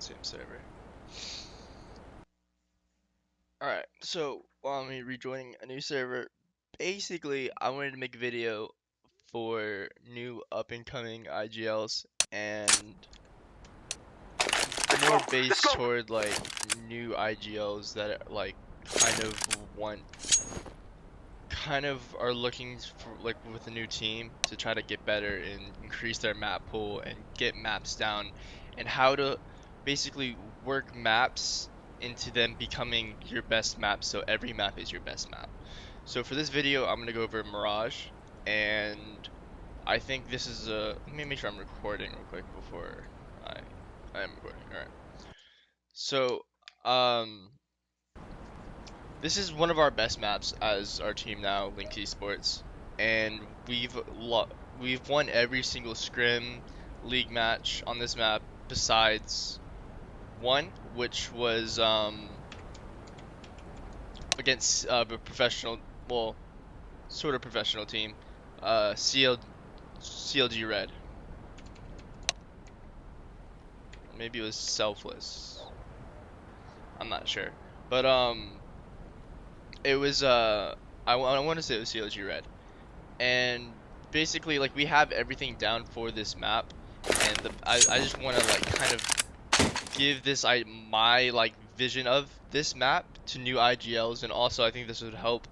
Same server. Alright, so while I'm rejoining a new server, basically I wanted to make a video for new up and coming IGLs and more based toward like new IGLs that are, like kind of are looking for like with a new team to try to get better and increase their map pool and get maps down and how to basically work maps into them becoming your best map, so every map is your best map. So for this video I'm gonna go over Mirage, and I think this is a, let me make sure I'm recording real quick before I am recording. Alright, so this is one of our best maps as our team now, Link Esports, and we've won every single scrim league match on this map besides one, which was against a professional, well, sort of professional team, CLG Red. Maybe it was Selfless. I'm not sure, but it was I want to say it was CLG Red. And basically, like, we have everything down for this map, and I just want to like kind of give this my like vision of this map to new IGLs, and also I think this would help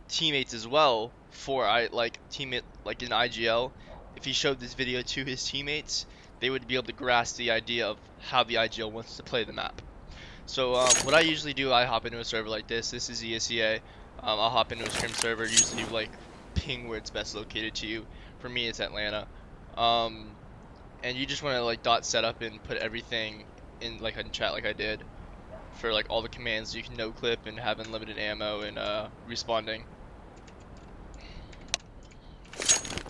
teammates as well for teammate like in IGL. If he showed this video to his teammates, they would be able to grasp the idea of how the IGL wants to play the map. So what I usually do, I hop into a server like this. This is ESEA. I'll hop into a scrim server, usually like ping where it's best located to you. For me, it's Atlanta. And you just want to like dot setup and put everything in like in chat like I did for like all the commands. You can no clip and have unlimited ammo and respawning.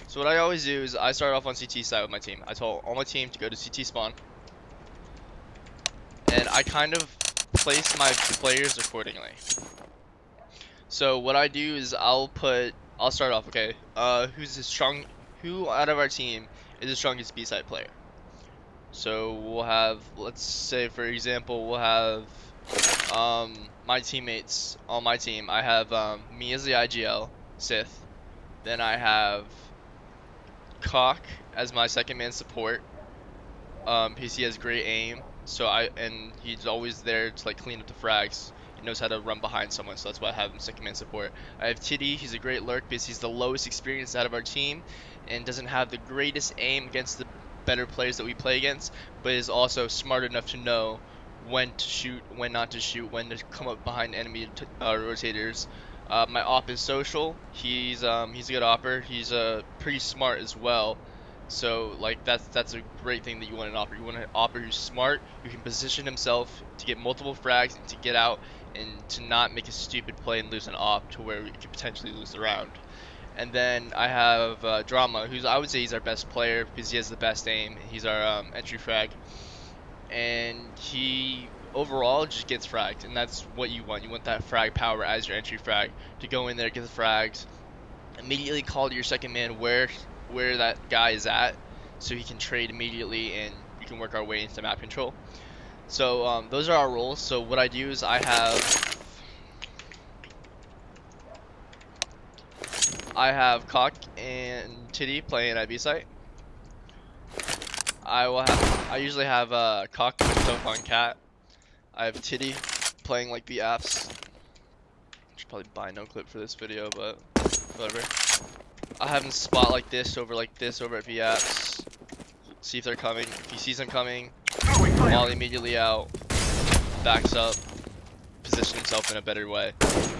So what I always do is I start off on CT side with my team. I told all my team to go to CT spawn, and I kind of place my players accordingly. So what I do is I'll start off, okay, who out of our team is the strongest B-side player? So we'll have, let's say for example, we'll have my teammates on my team. I have me as the IGL, Sith. Then I have Cock as my second man support. He has great aim, and he's always there to like clean up the frags. He knows how to run behind someone, so that's why I have him second man support. I have Tiddy. He's a great lurk because he's the lowest experience out of our team and doesn't have the greatest aim against the better players that we play against, but is also smart enough to know when to shoot, when not to shoot, when to come up behind enemy rotators. My op is Social. He's a good opper. He's pretty smart as well. So like that's a great thing that you want in an opper. You want an opper who's smart, who can position himself to get multiple frags and to get out and to not make a stupid play and lose an op to where we could potentially lose the round. And then I have Drama, who's, I would say he's our best player because he has the best aim. He's our entry frag, and he overall just gets fragged, and that's what you want. You want that frag power as your entry frag to go in there, get the frags, immediately call to your second man where that guy is at, so he can trade immediately, and we can work our way into map control. So those are our roles. So what I do is I have Cock and Tiddy playing at B site. I usually have Cock with Dope on Cat. I have Tiddy playing like the apps. Should probably buy no clip for this video, but whatever. I have him spot like this over at V apps. See if they're coming. If he sees them coming, Molly immediately out, backs up, position himself in a better way.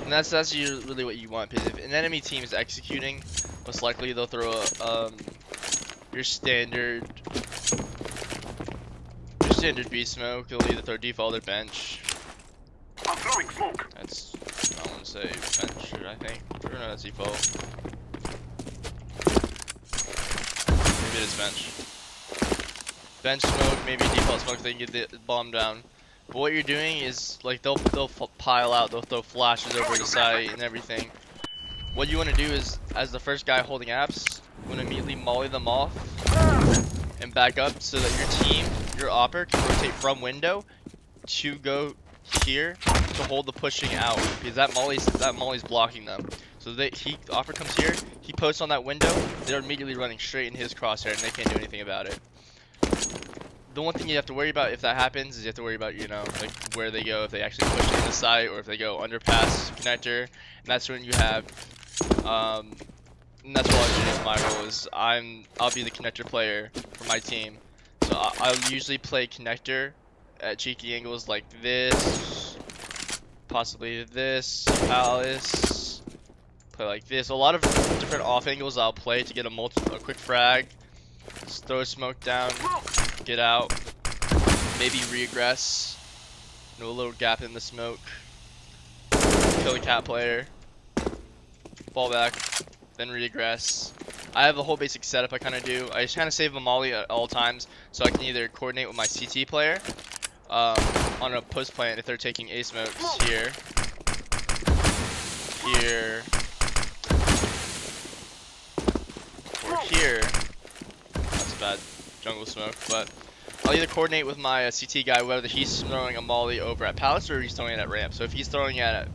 And that's really what you want, because if an enemy team is executing, most likely they'll throw your standard B smoke. They'll either throw default or bench. I'm throwing smoke. That's, I want to say bench, I think. Or no, that's default. Maybe it is bench. Bench smoke, maybe default smoke, so they can get the bomb down. But what you're doing is, like, they'll pile out, they'll throw flashes over the site and everything. What you want to do is, as the first guy holding apps, you want to immediately molly them off and back up so that your team your opper can rotate from window to go here to hold the pushing out because that molly's blocking them. So the opper comes here, he posts on that window, they're immediately running straight in his crosshair and they can't do anything about it. The one thing you have to worry about if that happens is you have to worry about, you know, like where they go, if they actually push in the site or if they go underpass connector. And that's when you have, and that's what I'll do. My role is I'll be the connector player for my team. So I'll usually play connector at cheeky angles like this, possibly this, palace, play like this. A lot of different off angles I'll play to get a quick frag. Just throw a smoke down, get out, maybe regress, no little gap in the smoke, kill the cat player, fall back, then regress. I have a whole basic setup I kind of do. I just kind of save a molly at all times so I can either coordinate with my CT player on a post plant if they're taking A smokes here, here, or here. That's a bad jungle smoke, but I'll either coordinate with my CT guy whether he's throwing a molly over at palace or he's throwing it at ramp. So if he's throwing it at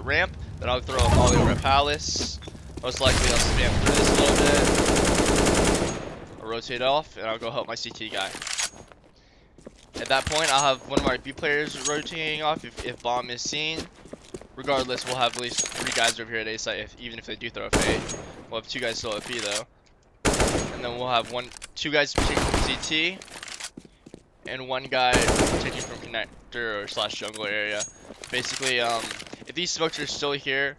ramp, then I'll throw a molly over at palace. Most likely I'll spam through this a little bit. I'll rotate off and I'll go help my CT guy. At that point, I'll have one of my B players rotating off if bomb is seen. Regardless, we'll have at least 3 guys over here at A site, even if they do throw a fade. We'll have 2 guys still at B though. And then we'll have 2 guys taking from CT, and 1 guy taking from connector or / jungle area. Basically, if these smokes are still here,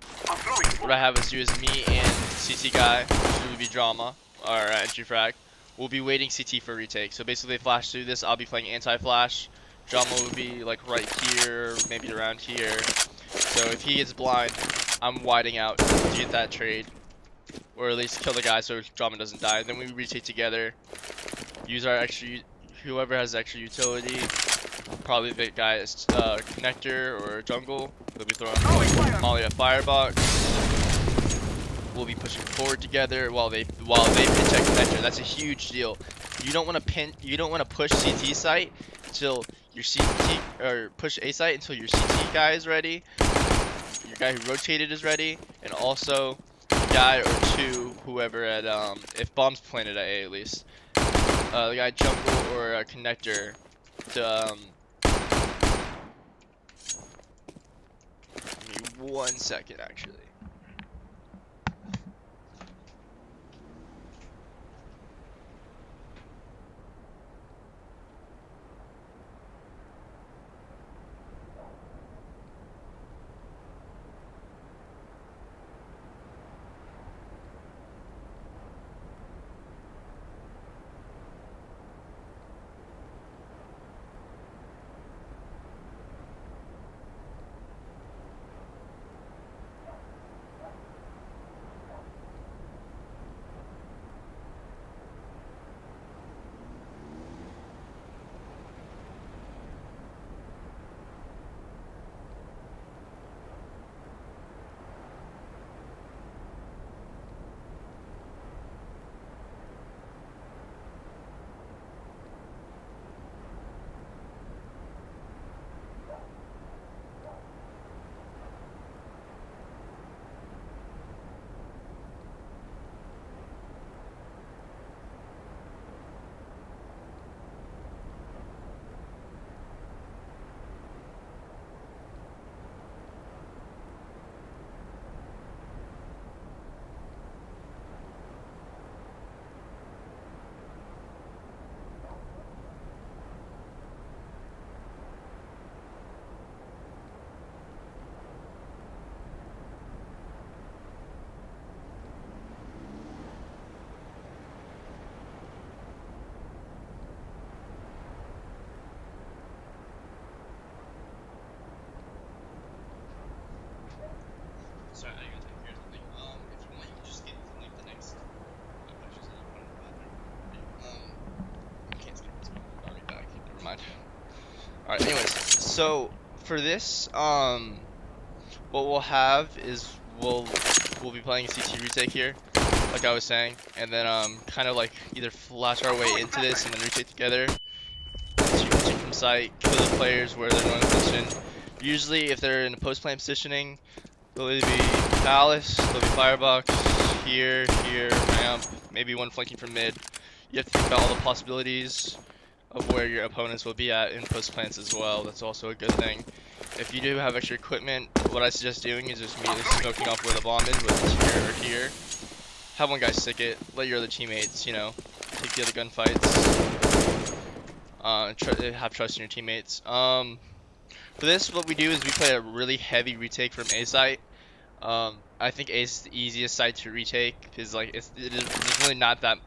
what I have us do is me and CT guy, which would be drama, or entry frag, we'll be waiting CT for retake. So basically, they flash through this, I'll be playing anti-flash. Drama will be like right here, maybe around here. So if he gets blind, I'm widening out to get that trade, or at least kill the guy so Drama doesn't die. Then we retake together, use our extra, whoever has extra utility, probably the guy is connector or jungle. They'll be throwing molly at firebox. We'll be pushing forward together while they pinch at connector. That's a huge deal. You don't want to push CT site until your CT, or push A site until your CT guy is ready, your guy who rotated is ready, and also a guy or 2, whoever at if bomb's planted at A at least, the guy jungle or a connector to give me 1 second actually. Sorry, I gotta take care of something. If you want, you can just skip to like the next questions in front of the bathroom. You can't skip this one. I'll be back. Never mind. Alright, anyways, so for this, what we'll have is we'll be playing a CT retake here, like I was saying, and then kind of like either flash our way into this and then retake together, site, kill the players where they're going to position. Usually, if they're in a post plant positioning, there'll either be Palace, there'll be Firebox, here, ramp, maybe one flanking from mid. You have to think about all the possibilities of where your opponents will be at in post plants as well. That's also a good thing. If you do have extra equipment, what I suggest doing is just immediately smoking off where the bomb is, whether it's here or here. Have one guy stick it, let your other teammates, take the other gunfights. Have trust in your teammates. For this, what we do is we play a really heavy retake from A site. I think A is the easiest site to retake because there's really not that.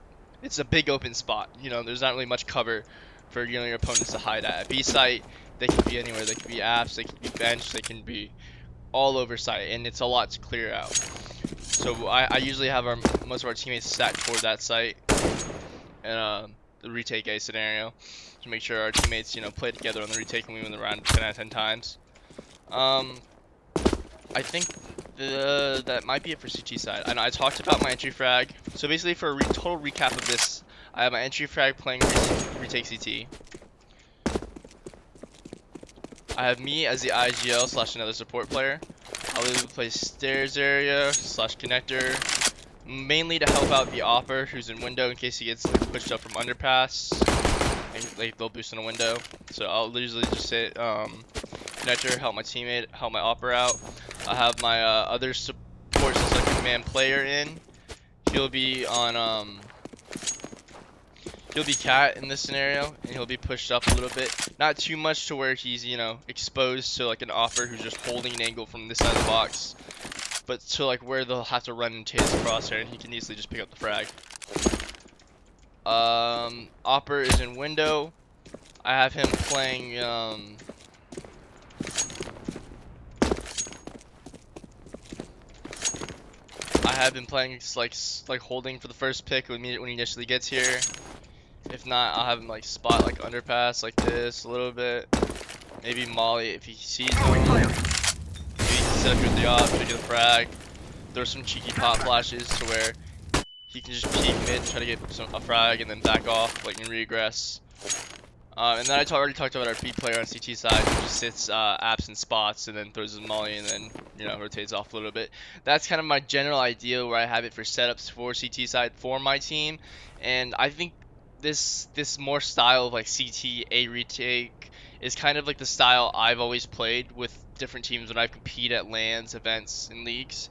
It's a big open spot. There's not really much cover for your opponents to hide at. B site, they can be anywhere. They can be apps, they can be bench, they can be all over site, and it's a lot to clear out. So I usually have most of our teammates stacked toward that site and the retake A scenario to make sure our teammates play together on the retake and we win the round 10 out of 10 times. I think that might be it for CT side. I know I talked about my entry frag. So basically, for a total recap of this, I have my entry frag playing retake CT. I have me as the IGL / another support player. I'll either play stairs area / connector, mainly to help out the opper who's in window in case he gets pushed up from underpass. And, they'll boost in a window. So I'll usually just sit connector, help my teammate, help my opper out. I have my other support second man player in. He'll be on he'll be cat in this scenario, and he'll be pushed up a little bit. Not too much to where he's exposed to like an opper who's just holding an angle from this side of the box, but to like where they'll have to run into his crosshair, and he can easily just pick up the frag. Opper is in window. I have him playing I have been playing like holding for the first pick when he initially gets here. If not, I'll have him spot underpass like this a little bit. Maybe molly if he sees him. Maybe he can set up here with the op, try to get a frag. Throw some cheeky pop flashes to where he can just peek mid, try to get a frag, and then back off and regress. And then I already talked about our B player on CT side, who just sits apps and spots and then throws his molly and then rotates off a little bit. That's kind of my general idea where I have it for setups for CT side for my team, and I think this more style of CT A retake is kind of like the style I've always played with different teams when I compete at LANs, events, and leagues.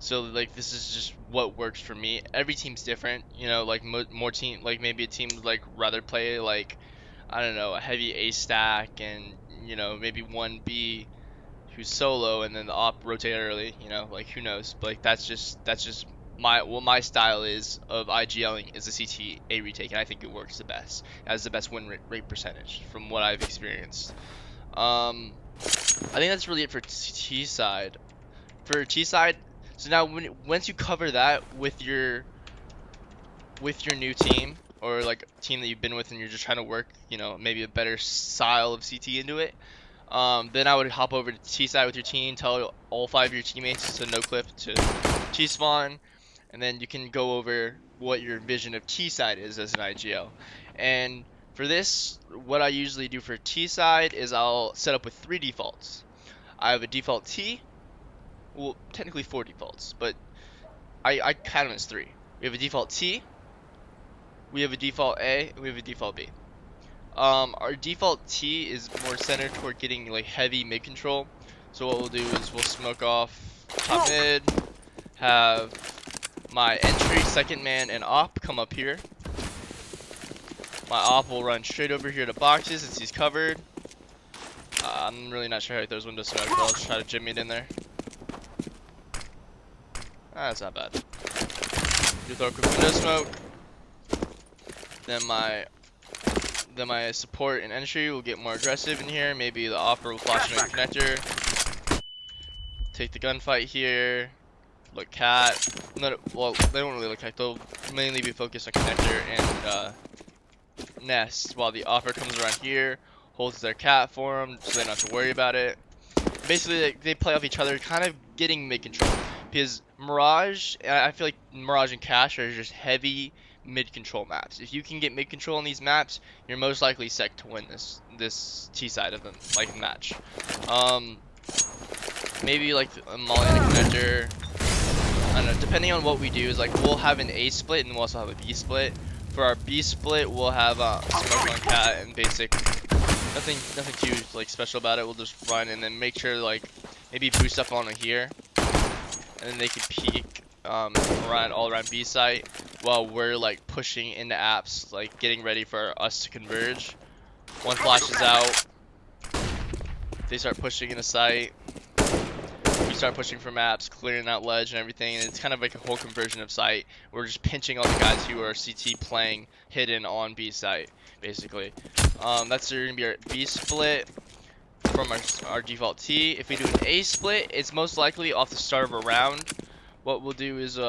So this is just what works for me. Every team's different, more team maybe a team would rather play I don't know, a heavy A stack and maybe one B who's solo and then the op rotate early, who knows. But that's just my style is of IGLing is a CT A retake, and I think it works the best. It has the best win rate percentage from what I've experienced. I think that's really it for T side. For T side, so now once you cover that with your new team or team that you've been with and you're just trying to work, maybe a better style of CT into it, then I would hop over to T side with your team, tell all 5 of your teammates to no clip to T spawn, and then you can go over what your vision of T side is as an IGL. And for this, what I usually do for T side is I'll set up with 3 defaults. I have a default T, well technically 4 defaults, but I count them as 3. We have a default T, we have a default A, and we have a default B. Our default T is more centered toward getting heavy mid control. So what we'll do is we'll smoke off top mid, have my entry, second man, and op come up here. My op will run straight over here to boxes since he's covered. I'm really not sure how he throws window smoke, but I'll just try to jimmy it in there. That's not bad. You throw a quick window smoke. Then my support and entry will get more aggressive in here. Maybe the offer will flash into a connector. Take the gunfight here. Look cat. Well, they don't really look cat. They'll mainly be focused on connector and nest, while the offer comes around here, holds their cat for them, so they don't have to worry about it. Basically, they play off each other, kind of getting mid control. Because Mirage, I feel like Mirage and Cash are just heavy mid-control maps. If you can get mid-control on these maps, you're most likely set to win this T side of them like match. Maybe like a molly and a connector. I don't know. Depending on what we do, is like we'll have an A split and we'll also have a B split. For our B split, we'll have smoke on cat and basic. Nothing too like special about it. We'll just run and then make sure like maybe boost up on here, and then they can peek around all around B site while we're like pushing into apps, like getting ready for us to converge. One flashes out, they start pushing into site. We start pushing from apps, clearing out ledge and everything, and it's kind of like a whole conversion of site. We're just pinching all the guys who are CT playing hidden on B site, basically. That's going to be our B split from our default T. If we do an A split, it's most likely off the start of a round. What we'll do is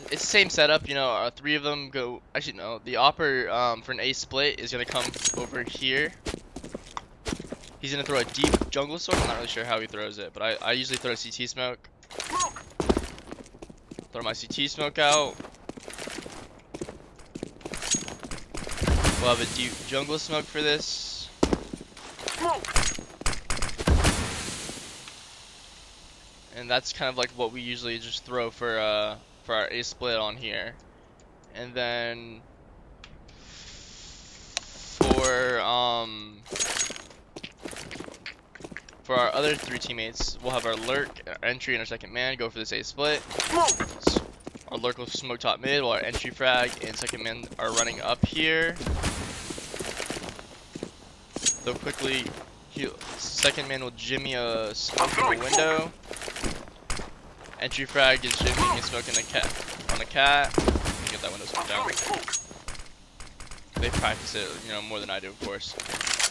it's the same setup, you know. Three of them go. Actually, no. The opper for an A split is gonna come over here. He's gonna throw a deep jungle sword. I'm not really sure how he throws it, but I usually throw a CT smoke. Throw my CT smoke out. We'll have a deep jungle smoke for this. And that's kind of like what we usually just throw for our A split on here. And then for our other three teammates, we'll have our lurk, our entry, and our second man go for this A split. So our lurk will smoke top mid while our entry frag and second man are running up here. They'll quickly heal. Second man will jimmy a smoke in the window. Entry frag is jimmying a smoke in the cat. Get that window smoke down. They practice it, you know, more than I do, of course.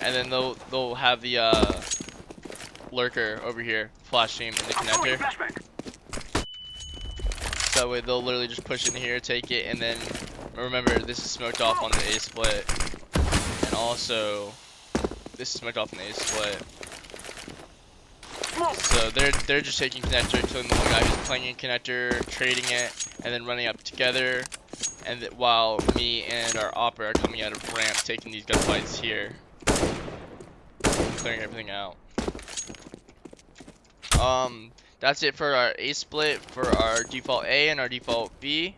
And then they'll have the lurker over here flash team in the connector. So that way they'll literally just push in here, take it, and then remember this is smoked off on the A split, and also this is smoked off on the A split. So they're just taking connector, killing the one guy who's playing in connector, trading it, and then running up together. And while me and our opera are coming out of ramp, taking these gunfights here, clearing everything out. That's it for our A split for our default A and our default B.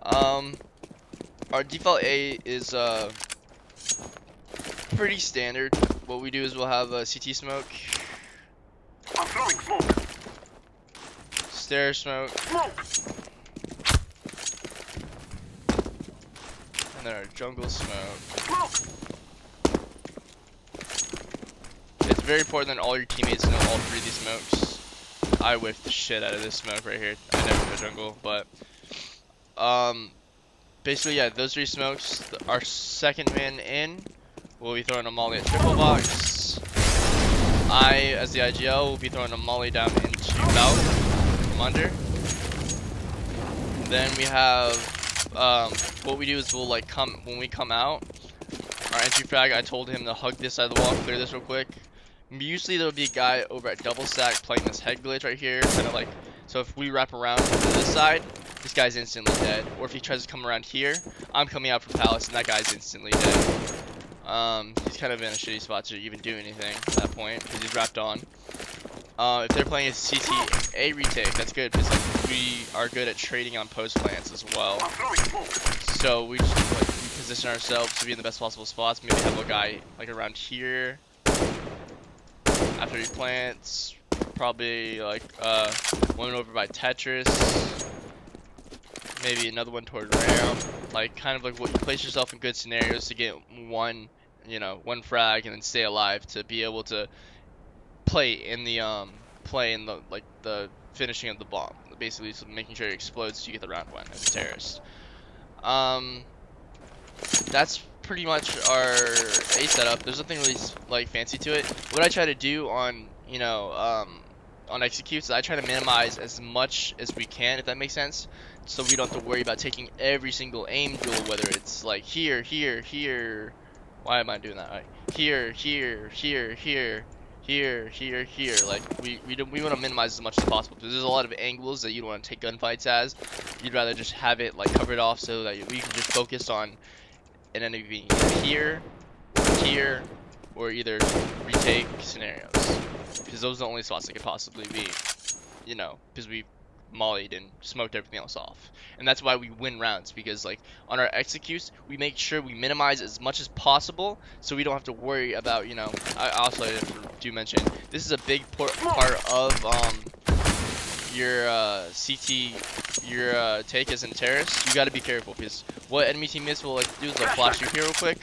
Our default A is pretty standard. What we do is we'll have a CT smoke. I'm throwing smoke. Stair smoke. And then our jungle smoke. It's very important that all your teammates know all three of these smokes. I whiffed the shit out of this smoke right here. I never go jungle, but basically, yeah, those three smokes. Our second man in will be throwing a molly at triple box. I, as the IGL, will be throwing a molly down into Valk from under. Then we have what we do is we'll like when we come out, our entry frag, I told him to hug this side of the wall, clear this real quick. Usually there'll be a guy over at double stack playing this head glitch right here, kind of like, so if we wrap around to this side, this guy's instantly dead. Or if he tries to come around here, I'm coming out from Palace and that guy's instantly dead. He's kind of in a shitty spot to even do anything at that point because he's wrapped on. If they're playing a CTA retake, that's good because like, we are good at trading on post plants as well. So we just like we position ourselves to be in the best possible spots. Maybe have a guy like around here after he plants. Probably like one over by Tetris. Maybe another one toward ramp. Like kind of like what you place yourself in good scenarios to get one, you know, one frag and then stay alive to be able to play in the like the finishing of the bomb, basically so making sure it explodes so you get the round one as a terrorist. That's pretty much our A setup. There's nothing really like fancy to it. What I try to do on, you know, on executes is I try to minimize as much as we can, if that makes sense, so we don't have to worry about taking every single aim duel, whether it's like here, here, here. Why am I doing that? Right. Here, here, here, here, here, here, here. Like we want to minimize as much as possible because there's a lot of angles that you don't want to take gunfights as. You'd rather just have it like covered off so that we can just focus on an enemy here, here, or either retake scenarios. Because those are the only spots that could possibly be, you know, because we mollied and smoked everything else off. And that's why we win rounds, because like on our executes, we make sure we minimize as much as possible so we don't have to worry about, you know, I also do mention, this is a big part of your CT, your take as in terrorist. You got to be careful because what enemy teammates will like do is they'll flash you here real quick,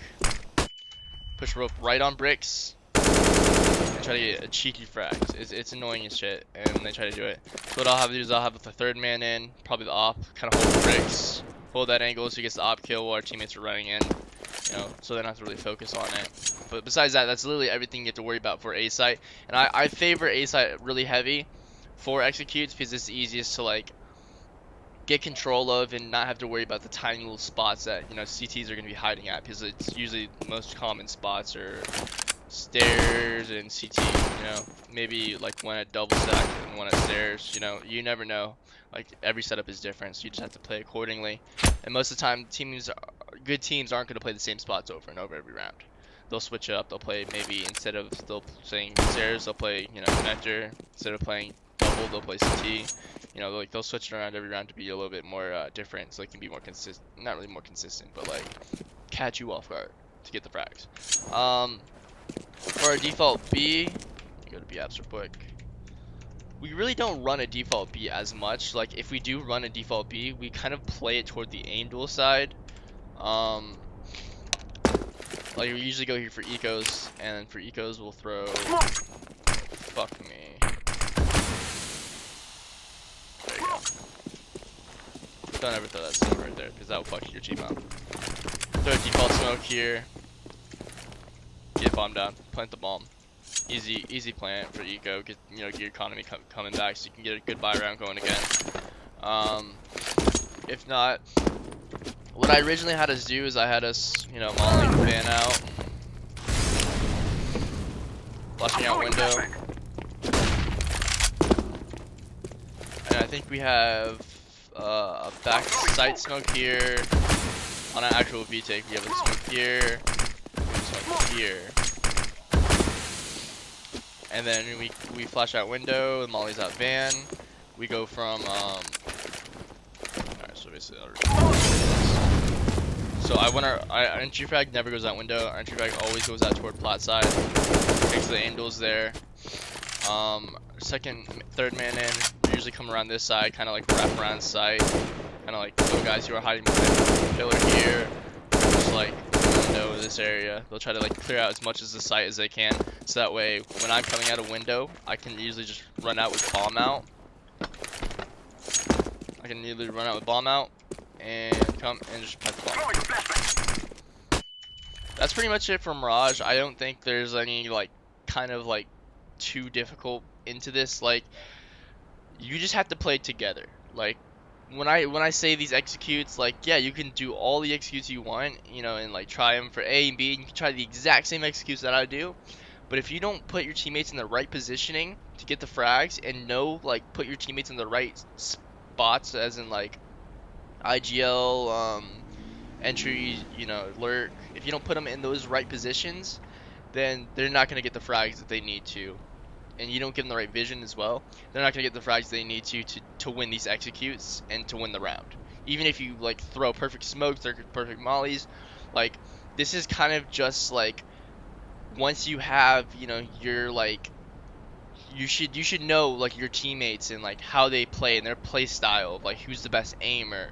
push rope right on bricks, and try to get a cheeky frag. It's annoying as shit, and they try to do it. So what I'll have to do is I'll have the third man in, probably the op, kind of hold the bricks, hold that angle so he gets the op kill while our teammates are running in, you know, so they don't have to really focus on it. But besides that, that's literally everything you have to worry about for A site. And I favor A site really heavy for executes because it's the easiest to like get control of and not have to worry about the tiny little spots that, you know, CTs are going to be hiding at, because it's usually the most common spots are stairs and CT, you know, maybe like one at double stack and one at stairs, you know, you never know. Like every setup is different, so you just have to play accordingly. And most of the time, good teams aren't going to play the same spots over and over every round. They'll switch it up. They'll play maybe instead of still playing stairs, they'll play, you know, connector. Instead of playing double, they'll play CT. You know, like they'll switch it around every round to be a little bit more different, so they can be more consistent. Not really more consistent, but like catch you off guard to get the frags. For our default B, go to B apps real quick. We really don't run a default B as much. Like if we do run a default B, we kind of play it toward the aim duel side. Like we usually go here for ecos, and for ecos we'll throw. Fuck me. There you go. Don't ever throw that smoke right there, because that will fuck your team up. Throw a default smoke here. Get bomb down. Plant the bomb. Easy plant for eco. Get, you know, gear economy coming back, so you can get a good buy round going again. If not, what I originally had us do is I had us, you know, mauling the fan out, flashing out window, and I think we have a back sight smoke here. On an actual V take, we have a smoke here, we have a smoke here, and then we flash out window, and mollies out van. We go from alright, so basically so our entry frag never goes out window. Our entry frag always goes out toward plot side. Makes the angles there. Third man in, we usually come around this side, kind of like wrap around site. Kind of like those guys who are hiding behind the pillar here, just like window this area. They'll try to like clear out as much as the site as they can, so that way when I'm coming out a window, I can usually just run out with bomb out. And come and just plant the bomb. That's pretty much it for Mirage. I don't think there's any like kind of like too difficult into this. Like you just have to play together. Like when I say these executes, like yeah, you can do all the executes you want, you know, and like try them for A and B, and you can try the exact same executes that I do. But if you don't put your teammates in the right positioning to get the frags, and put your teammates in the right spots, as in like IGL, entry, you know, lurk, if you don't put them in those right positions, then they're not going to get the frags that they need to. And you don't give them the right vision as well, they're not going to get the frags they need to win these executes and to win the round. Even if you like throw perfect smokes or perfect mollies, like this is kind of just like once you have, you know, your like you should know like your teammates and like how they play and their play style, like who's the best aimer,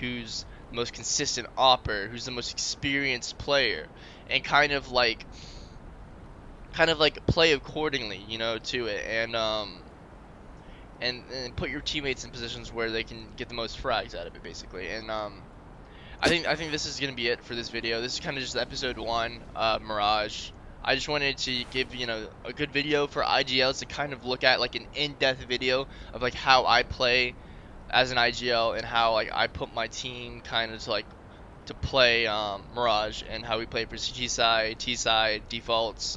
who's the most consistent opper, who's the most experienced player, and kind of like play accordingly, you know, to it, and put your teammates in positions where they can get the most frags out of it, basically. And I think this is gonna be it for this video. This is kind of just episode 1, Mirage. I just wanted to give, you know, a good video for IGLs to kind of look at, like an in-depth video of like how I play as an IGL and how like I put my team kind of to play Mirage, and how we play for CG side, T side, defaults.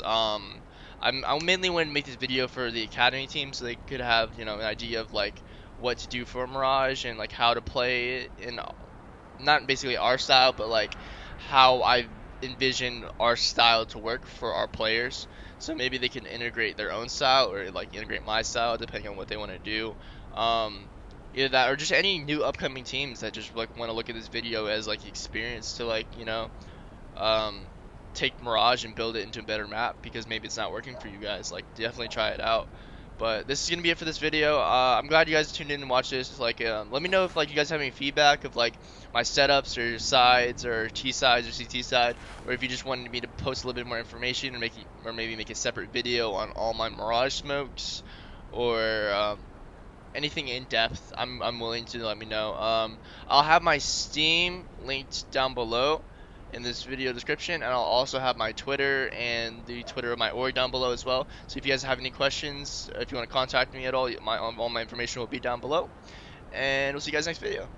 I mainly want to make this video for the academy team so they could have, you know, an idea of like what to do for Mirage and like how to play it in not basically our style, but like how I envision our style to work for our players. So maybe they can integrate their own style or like integrate my style depending on what they want to do. Um, Either that or just any new upcoming teams that just like want to look at this video as like experience to like, you know, um, take Mirage and build it into a better map because maybe it's not working for you guys. Like, definitely try it out. But this is gonna be it for this video. I'm glad you guys tuned in and watched this. Like, let me know if like you guys have any feedback of like my setups or sides or T sides or CT side, or if you just wanted me to post a little bit more information or or maybe make a separate video on all my Mirage smokes, or anything in depth. I'm willing to let me know. I'll have my Steam linked down below in this video description, and I'll also have my Twitter and the Twitter of my org down below as well. So if you guys have any questions, if you want to contact me at all, all my information will be down below. And we'll see you guys next video.